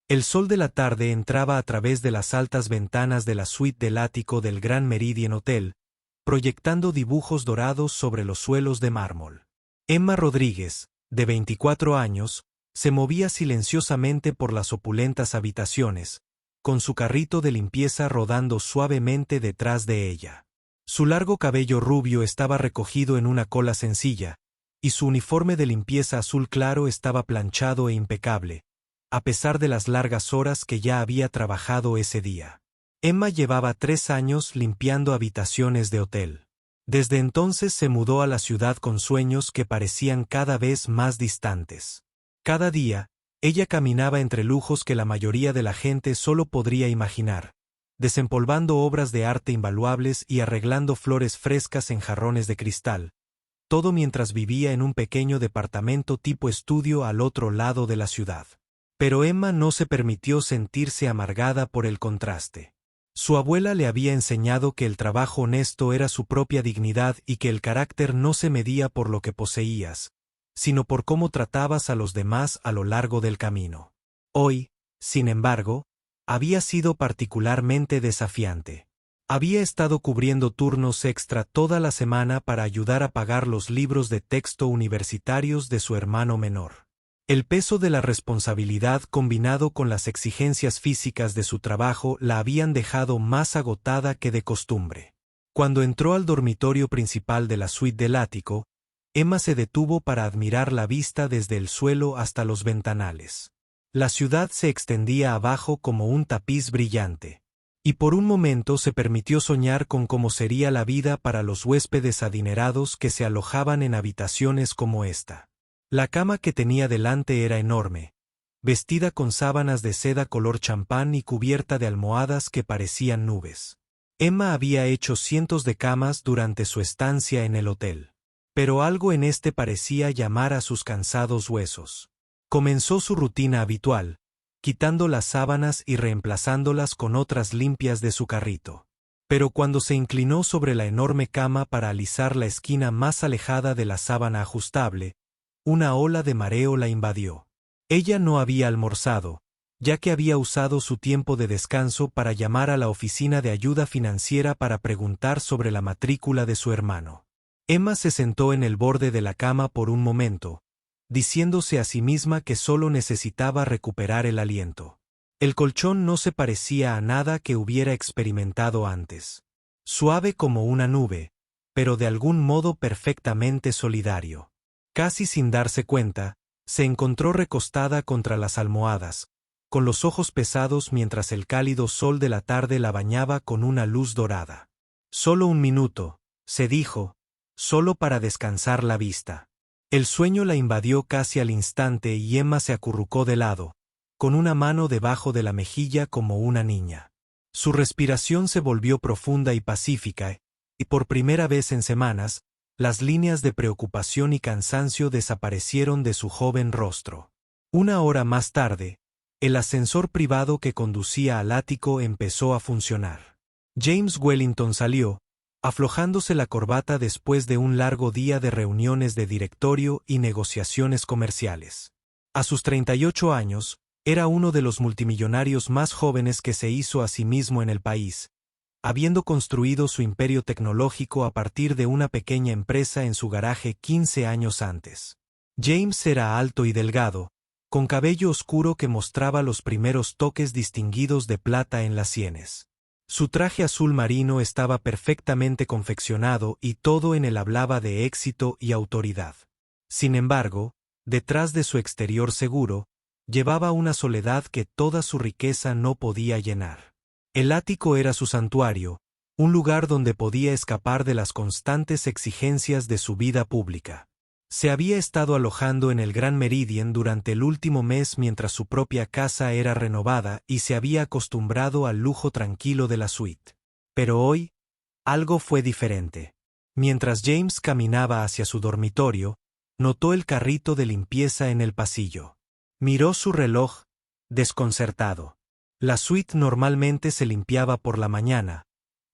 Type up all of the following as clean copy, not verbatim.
El sol de la tarde entraba a través de las altas ventanas de la suite del ático del Grand Meridien Hotel, proyectando dibujos dorados sobre los suelos de mármol. Emma Rodríguez, de 24 años, se movía silenciosamente por las opulentas habitaciones, con su carrito de limpieza rodando suavemente detrás de ella. Su largo cabello rubio estaba recogido en una cola sencilla, y su uniforme de limpieza azul claro estaba planchado e impecable, a pesar de las largas horas que ya había trabajado ese día. Emma llevaba 3 años limpiando habitaciones de hotel. Desde entonces se mudó a la ciudad con sueños que parecían cada vez más distantes. Cada día, ella caminaba entre lujos que la mayoría de la gente solo podría imaginar, desempolvando obras de arte invaluables y arreglando flores frescas en jarrones de cristal, todo mientras vivía en un pequeño departamento tipo estudio al otro lado de la ciudad. Pero Emma no se permitió sentirse amargada por el contraste. Su abuela le había enseñado que el trabajo honesto era su propia dignidad y que el carácter no se medía por lo que poseías, sino por cómo tratabas a los demás a lo largo del camino. Hoy, sin embargo, había sido particularmente desafiante. Había estado cubriendo turnos extra toda la semana para ayudar a pagar los libros de texto universitarios de su hermano menor. El peso de la responsabilidad combinado con las exigencias físicas de su trabajo la habían dejado más agotada que de costumbre. Cuando entró al dormitorio principal de la suite del ático, Emma se detuvo para admirar la vista desde el suelo hasta los ventanales. La ciudad se extendía abajo como un tapiz brillante, y por un momento se permitió soñar con cómo sería la vida para los huéspedes adinerados que se alojaban en habitaciones como esta. La cama que tenía delante era enorme, vestida con sábanas de seda color champán y cubierta de almohadas que parecían nubes. Emma había hecho cientos de camas durante su estancia en el hotel, pero algo en este parecía llamar a sus cansados huesos. Comenzó su rutina habitual, quitando las sábanas y reemplazándolas con otras limpias de su carrito. Pero cuando se inclinó sobre la enorme cama para alisar la esquina más alejada de la sábana ajustable, una ola de mareo la invadió. Ella no había almorzado, ya que había usado su tiempo de descanso para llamar a la oficina de ayuda financiera para preguntar sobre la matrícula de su hermano. Emma se sentó en el borde de la cama por un momento, diciéndose a sí misma que solo necesitaba recuperar el aliento. El colchón no se parecía a nada que hubiera experimentado antes. Suave como una nube, pero de algún modo perfectamente solidario. Casi sin darse cuenta, se encontró recostada contra las almohadas, con los ojos pesados mientras el cálido sol de la tarde la bañaba con una luz dorada. Solo un minuto, se dijo, solo para descansar la vista. El sueño la invadió casi al instante y Emma se acurrucó de lado, con una mano debajo de la mejilla como una niña. Su respiración se volvió profunda y pacífica, y por primera vez en semanas, las líneas de preocupación y cansancio desaparecieron de su joven rostro. Una hora más tarde, el ascensor privado que conducía al ático empezó a funcionar. James Wellington salió, aflojándose la corbata después de un largo día de reuniones de directorio y negociaciones comerciales. A sus 38 años, era uno de los multimillonarios más jóvenes que se hizo a sí mismo en el país, habiendo construido su imperio tecnológico a partir de una pequeña empresa en su garaje 15 años antes. James era alto y delgado, con cabello oscuro que mostraba los primeros toques distinguidos de plata en las sienes. Su traje azul marino estaba perfectamente confeccionado y todo en él hablaba de éxito y autoridad. Sin embargo, detrás de su exterior seguro, llevaba una soledad que toda su riqueza no podía llenar. El ático era su santuario, un lugar donde podía escapar de las constantes exigencias de su vida pública. Se había estado alojando en el Grand Meridien durante el último mes mientras su propia casa era renovada y se había acostumbrado al lujo tranquilo de la suite. Pero hoy, algo fue diferente. Mientras James caminaba hacia su dormitorio, notó el carrito de limpieza en el pasillo. Miró su reloj, desconcertado. La suite normalmente se limpiaba por la mañana,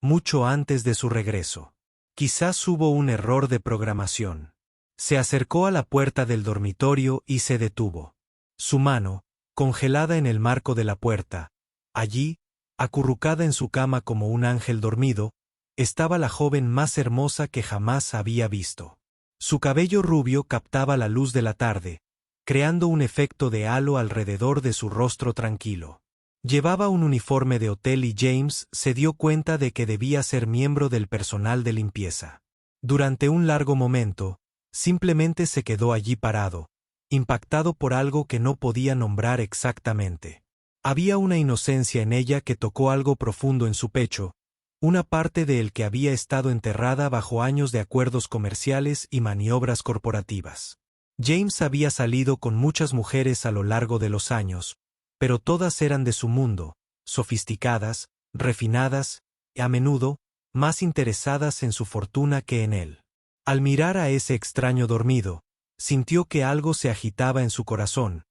mucho antes de su regreso. Quizás hubo un error de programación. Se acercó a la puerta del dormitorio y se detuvo. Su mano, congelada en el marco de la puerta. Allí, acurrucada en su cama como un ángel dormido, estaba la joven más hermosa que jamás había visto. Su cabello rubio captaba la luz de la tarde, creando un efecto de halo alrededor de su rostro tranquilo. Llevaba un uniforme de hotel y James se dio cuenta de que debía ser miembro del personal de limpieza. Durante un largo momento, simplemente se quedó allí parado, impactado por algo que no podía nombrar exactamente. Había una inocencia en ella que tocó algo profundo en su pecho, una parte de él que había estado enterrada bajo años de acuerdos comerciales y maniobras corporativas. James había salido con muchas mujeres a lo largo de los años, pero todas eran de su mundo, sofisticadas, refinadas, y a menudo, más interesadas en su fortuna que en él. Al mirar a ese extraño dormido, sintió que algo se agitaba en su corazón,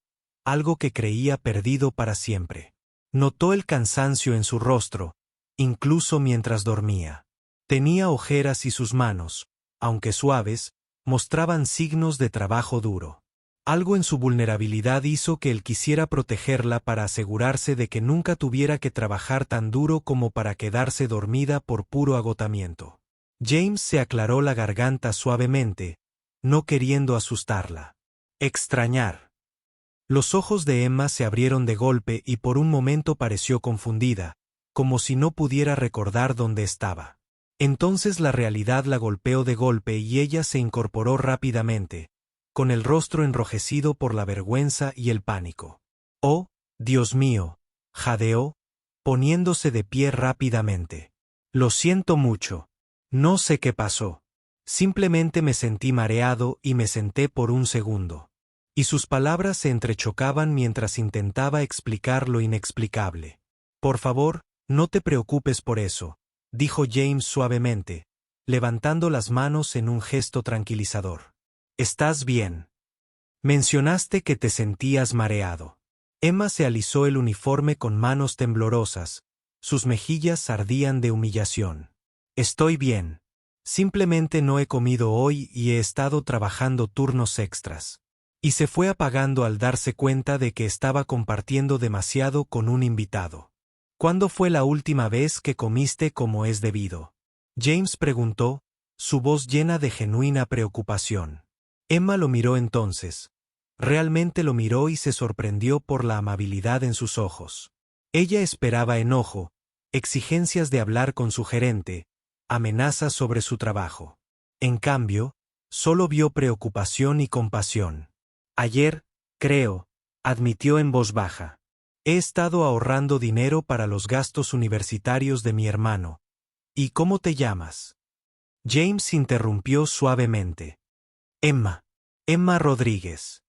algo que creía perdido para siempre. Notó el cansancio en su rostro, incluso mientras dormía. Tenía ojeras y sus manos, aunque suaves, mostraban signos de trabajo duro. Algo en su vulnerabilidad hizo que él quisiera protegerla para asegurarse de que nunca tuviera que trabajar tan duro como para quedarse dormida por puro agotamiento. James se aclaró la garganta suavemente, no queriendo asustarla. Extrañar. Los ojos de Emma se abrieron de golpe y por un momento pareció confundida, como si no pudiera recordar dónde estaba. Entonces la realidad la golpeó de golpe y ella se incorporó rápidamente, con el rostro enrojecido por la vergüenza y el pánico. «Oh, Dios mío», jadeó, poniéndose de pie rápidamente. «Lo siento mucho. No sé qué pasó. Simplemente me sentí mareado y me senté por un segundo». Y sus palabras se entrechocaban mientras intentaba explicar lo inexplicable. «Por favor, no te preocupes por eso», dijo James suavemente, levantando las manos en un gesto tranquilizador. «Estás bien. Mencionaste que te sentías mareado». Emma se alisó el uniforme con manos temblorosas, sus mejillas ardían de humillación. «Estoy bien. Simplemente no he comido hoy y he estado trabajando turnos extras». Y se fue apagando al darse cuenta de que estaba compartiendo demasiado con un invitado. «¿Cuándo fue la última vez que comiste como es debido?», James preguntó, su voz llena de genuina preocupación. Emma lo miró entonces. Realmente lo miró y se sorprendió por la amabilidad en sus ojos. Ella esperaba enojo, exigencias de hablar con su gerente, amenazas sobre su trabajo. En cambio, solo vio preocupación y compasión. «Ayer, creo», admitió en voz baja. «He estado ahorrando dinero para los gastos universitarios de mi hermano. ¿Y cómo te llamas?». James interrumpió suavemente. «Emma. Emma Rodríguez».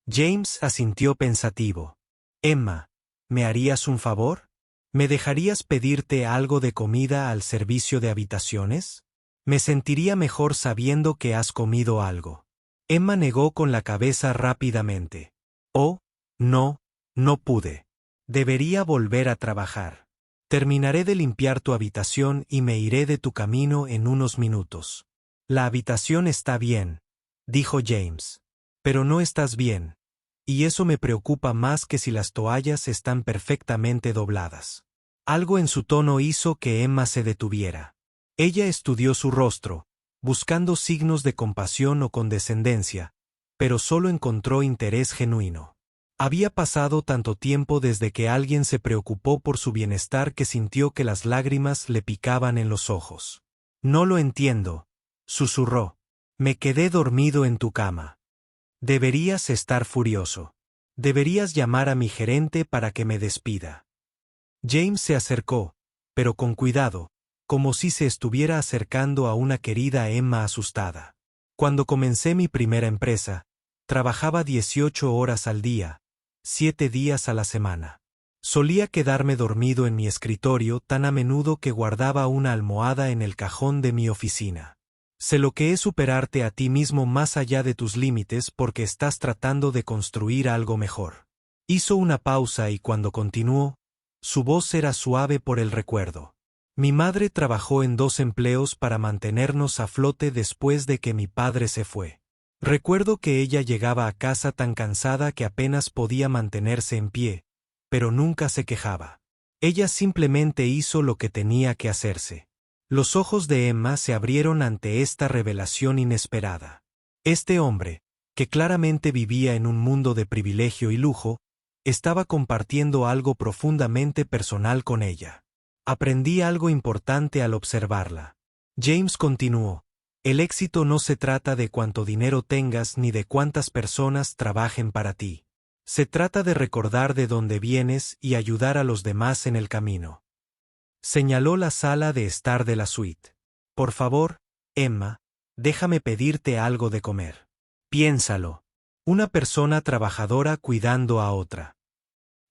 James asintió pensativo. «Emma, ¿me harías un favor? ¿Me dejarías pedirte algo de comida al servicio de habitaciones? Me sentiría mejor sabiendo que has comido algo». Emma negó con la cabeza rápidamente. «Oh, no, no pude. Debería volver a trabajar. Terminaré de limpiar tu habitación y me iré de tu camino en unos minutos». «La habitación está bien», dijo James. «Pero no estás bien. Y eso me preocupa más que si las toallas están perfectamente dobladas». Algo en su tono hizo que Emma se detuviera. Ella estudió su rostro, buscando signos de compasión o condescendencia, pero solo encontró interés genuino. Había pasado tanto tiempo desde que alguien se preocupó por su bienestar que sintió que las lágrimas le picaban en los ojos. «No lo entiendo», susurró. «Me quedé dormido en tu cama. Deberías estar furioso. Deberías llamar a mi gerente para que me despida». James se acercó, pero con cuidado, como si se estuviera acercando a una querida Emma asustada. «Cuando comencé mi primera empresa, trabajaba 18 horas al día, 7 días a la semana. Solía quedarme dormido en mi escritorio tan a menudo que guardaba una almohada en el cajón de mi oficina. Sé lo que es superarte a ti mismo más allá de tus límites porque estás tratando de construir algo mejor». Hizo una pausa y cuando continuó, su voz era suave por el recuerdo. «Mi madre trabajó en 2 empleos para mantenernos a flote después de que mi padre se fue. Recuerdo que ella llegaba a casa tan cansada que apenas podía mantenerse en pie, pero nunca se quejaba. Ella simplemente hizo lo que tenía que hacerse. Los ojos de Emma se abrieron ante esta revelación inesperada. Este hombre, que claramente vivía en un mundo de privilegio y lujo, estaba compartiendo algo profundamente personal con ella. Aprendí algo importante al observarla. James continuó: el éxito no se trata de cuánto dinero tengas ni de cuántas personas trabajen para ti. Se trata de recordar de dónde vienes y ayudar a los demás en el camino. Señaló la sala de estar de la suite. Por favor, Emma, déjame pedirte algo de comer. Piénsalo. Una persona trabajadora cuidando a otra.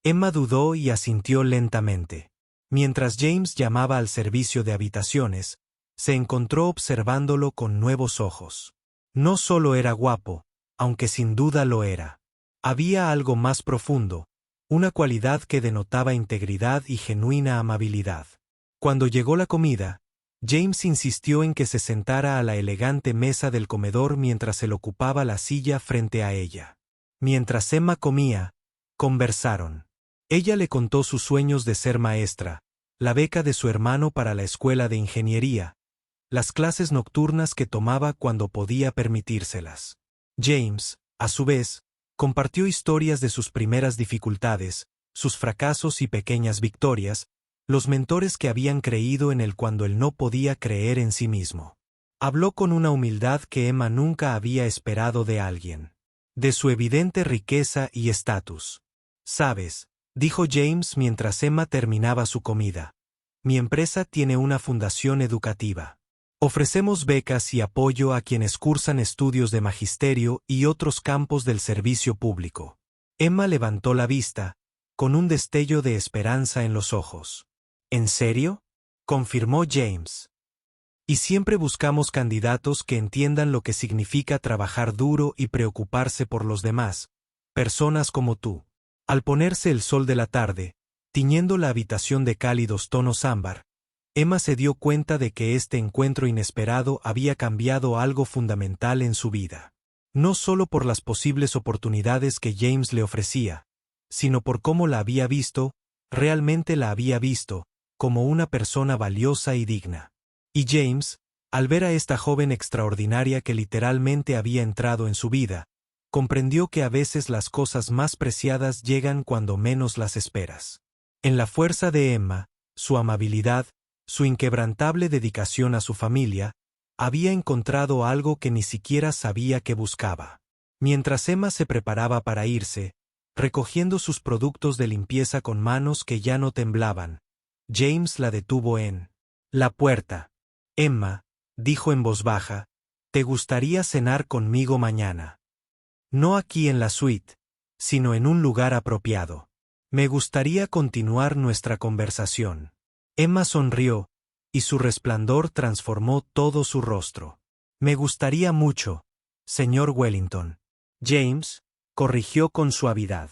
Emma dudó y asintió lentamente. Mientras James llamaba al servicio de habitaciones, se encontró observándolo con nuevos ojos. No solo era guapo, aunque sin duda lo era. Había algo más profundo, una cualidad que denotaba integridad y genuina amabilidad. Cuando llegó la comida, James insistió en que se sentara a la elegante mesa del comedor mientras él ocupaba la silla frente a ella. Mientras Emma comía, conversaron. Ella le contó sus sueños de ser maestra, la beca de su hermano para la escuela de ingeniería, las clases nocturnas que tomaba cuando podía permitírselas. James, a su vez, compartió historias de sus primeras dificultades, sus fracasos y pequeñas victorias, los mentores que habían creído en él cuando él no podía creer en sí mismo. Habló con una humildad que Emma nunca había esperado de alguien. De su evidente riqueza y estatus. «Sabes», dijo James mientras Emma terminaba su comida, «mi empresa tiene una fundación educativa. Ofrecemos becas y apoyo a quienes cursan estudios de magisterio y otros campos del servicio público». Emma levantó la vista, con un destello de esperanza en los ojos. «¿En serio?», confirmó James. «Y siempre buscamos candidatos que entiendan lo que significa trabajar duro y preocuparse por los demás, personas como tú». Al ponerse el sol de la tarde, tiñendo la habitación de cálidos tonos ámbar, Emma se dio cuenta de que este encuentro inesperado había cambiado algo fundamental en su vida. No solo por las posibles oportunidades que James le ofrecía, sino por cómo la había visto, realmente la había visto, como una persona valiosa y digna. Y James, al ver a esta joven extraordinaria que literalmente había entrado en su vida, comprendió que a veces las cosas más preciadas llegan cuando menos las esperas. En la fuerza de Emma, su amabilidad, su inquebrantable dedicación a su familia, había encontrado algo que ni siquiera sabía que buscaba. Mientras Emma se preparaba para irse, recogiendo sus productos de limpieza con manos que ya no temblaban, James la detuvo en la puerta. «Emma», dijo en voz baja, «¿te gustaría cenar conmigo mañana? No aquí en la suite, sino en un lugar apropiado. Me gustaría continuar nuestra conversación». Emma sonrió, y su resplandor transformó todo su rostro. «Me gustaría mucho, señor Wellington». James, corrigió con suavidad.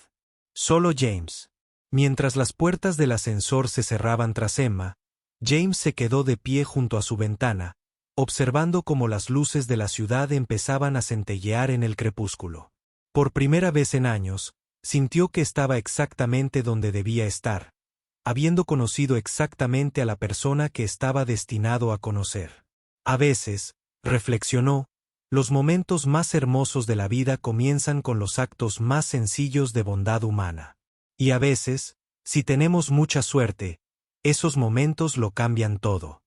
Solo James. Mientras las puertas del ascensor se cerraban tras Emma, James se quedó de pie junto a su ventana, observando cómo las luces de la ciudad empezaban a centellear en el crepúsculo. Por primera vez en años, sintió que estaba exactamente donde debía estar, habiendo conocido exactamente a la persona que estaba destinado a conocer. A veces, reflexionó, los momentos más hermosos de la vida comienzan con los actos más sencillos de bondad humana. Y a veces, si tenemos mucha suerte, esos momentos lo cambian todo.